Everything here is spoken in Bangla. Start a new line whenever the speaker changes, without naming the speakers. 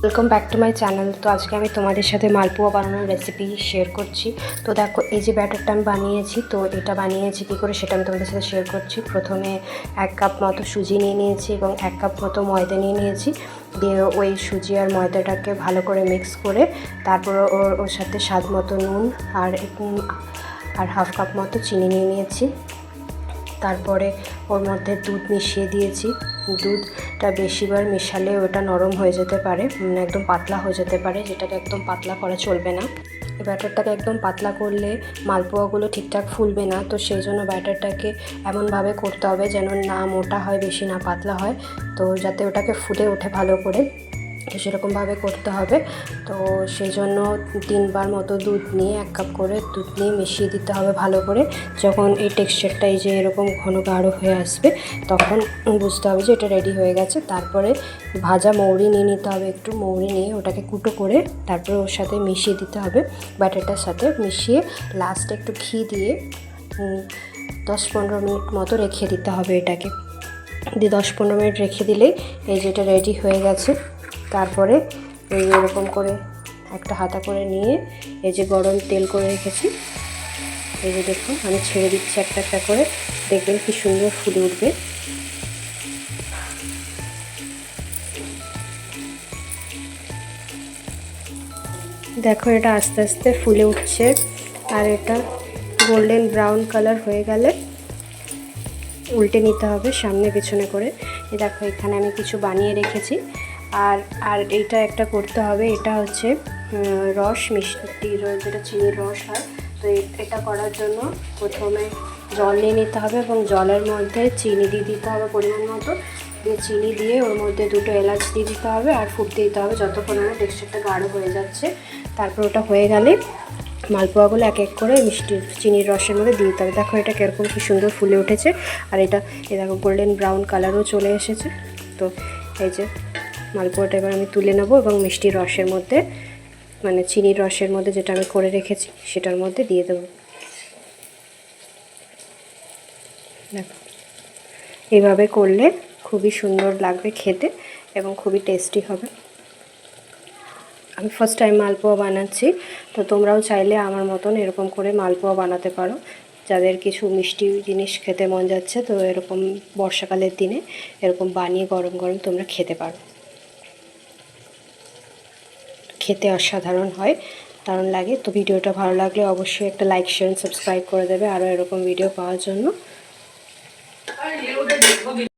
Welcome back to my channel. তো আজকে আমি তোমাদের সাথে মালপোয়া বানানোর রেসিপি শেয়ার করছি। তো দেখো, এই যে ব্যাটারটা আমি বানিয়েছি, তো এটা বানিয়েছি কী করে সেটা আমি তোমাদের সাথে শেয়ার করছি। প্রথমে 1 কাপ মতো সুজি নিয়ে নিয়েছি এবং 1 কাপ মতো ময়দা নিয়ে নিয়েছি। দিয়ে ওই সুজি আর ময়দাটাকে ভালো করে মিক্স করে তারপর ওর সাথে স্বাদ মতো নুন আর 1/2 কাপ মতো চিনি নিয়ে নিয়েছি। তারপরে ওর মধ্যে দুধ মিশিয়ে দিয়েছি। দুধটা বেশিবার মেশালে ওটা নরম হয়ে যেতে পারে, একদম পাতলা হয়ে যেতে পারে, যেটাকে একদম পাতলা করা চলবে না। ব্যাটারটাকে একদম পাতলা করলে মালপোয়াগুলো ঠিকঠাক ফুলবে না। তো সেই জন্য ব্যাটারটাকে এমনভাবে করতে হবে যেন না মোটা হয় বেশি, না পাতলা হয়, তো যাতে ওটাকে ফুলে ওঠে ভালো করে, তো সেরকমভাবে করতে হবে। তো সেই জন্য 3বার মতো দুধ নিয়ে 1 কাপ করে দুধ নিয়ে মিশিয়ে দিতে হবে ভালো করে। যখন এই টেক্সচারটা এই যে এরকম ঘন গাঢ় হয়ে আসবে, তখন বুঝতে হবে যে এটা রেডি হয়ে গেছে। তারপরে ভাজা মৌরি নিয়ে নিতে হবে, একটু মৌরি নিয়ে ওটাকে কুটো করে তারপরে ওর সাথে মিশিয়ে দিতে হবে, ব্যাটারটার সাথে মিশিয়ে লাস্টে একটু ঘি দিয়ে 10-15 মিনিট মতো রেখে দিতে হবে। এটাকে দিয়ে 10-15 মিনিট রেখে দিলেই এই যে এটা রেডি হয়ে গেছে। তারপরে এই এরকম করে একটা হাতা করে নিয়ে এই যে গরম তেল করে রেখেছি, এই যে দেখুন আমি ছেড়ে দিচ্ছি একটা একটা করে, দেখবেন কি সুন্দর ফুলে উঠবে। দেখো এটা আস্তে আস্তে ফুলে উঠছে, আর এটা গোল্ডেন ব্রাউন কালার হয়ে গেলে উল্টে নিতে হবে সামনে পেছনে করে। দেখো এখানে আমি কিছু বানিয়ে রেখেছি। আর এইটা একটা করতে হবে, এটা হচ্ছে রস মিষ্টির, যেটা চিনির রস হয়। তো এটা করার জন্য প্রথমে জল নিয়ে নিতে হবে এবং জলের মধ্যে চিনি দিয়ে দিতে হবে পরিমাণ মতো। দিয়ে চিনি দিয়ে ওর মধ্যে 2টো এলাচ দিয়ে দিতে হবে আর ফুটতে দিতে হবে যতক্ষণ না টেক্সচারটা গাঢ় হয়ে যাচ্ছে। তারপর ওটা হয়ে গেলে মালপোয়াগুলো এক এক করে মিষ্টির চিনির রসের মধ্যে দিয়ে দিতে হবে। দেখো এটা কীরকম কি সুন্দর ফুলে উঠেছে, আর এটা দেখো গোল্ডেন ব্রাউন কালারও চলে এসেছে। তো এই যে মালপোয়াটা এবার আমি তুলে নেবো এবং মিষ্টির রসের মধ্যে, মানে চিনির রসের মধ্যে যেটা আমি করে রেখেছি সেটার মধ্যে দিয়ে দেবো। দেখো এইভাবে করলে খুবই সুন্দর লাগবে খেতে এবং খুবই টেস্টি হবে। আমি ফার্স্ট টাইম মালপোয়া বানাচ্ছি, তো তোমরাও চাইলে আমার মতন এরকম করে মালপোয়া বানাতে পারো। যাদের কিছু মিষ্টি জিনিস খেতে মন যাচ্ছে, তো এরকম বর্ষাকালের দিনে এরকম বানিয়ে গরম গরম তোমরা খেতে পারো। খেতে অসাধারণ হয়, দারুণ লাগে। তো ভিডিওটা ভালো লাগলে অবশ্যই একটা লাইক, শেয়ার, সাবস্ক্রাইব করে দেবে আরও এরকম ভিডিও পাওয়ার জন্য।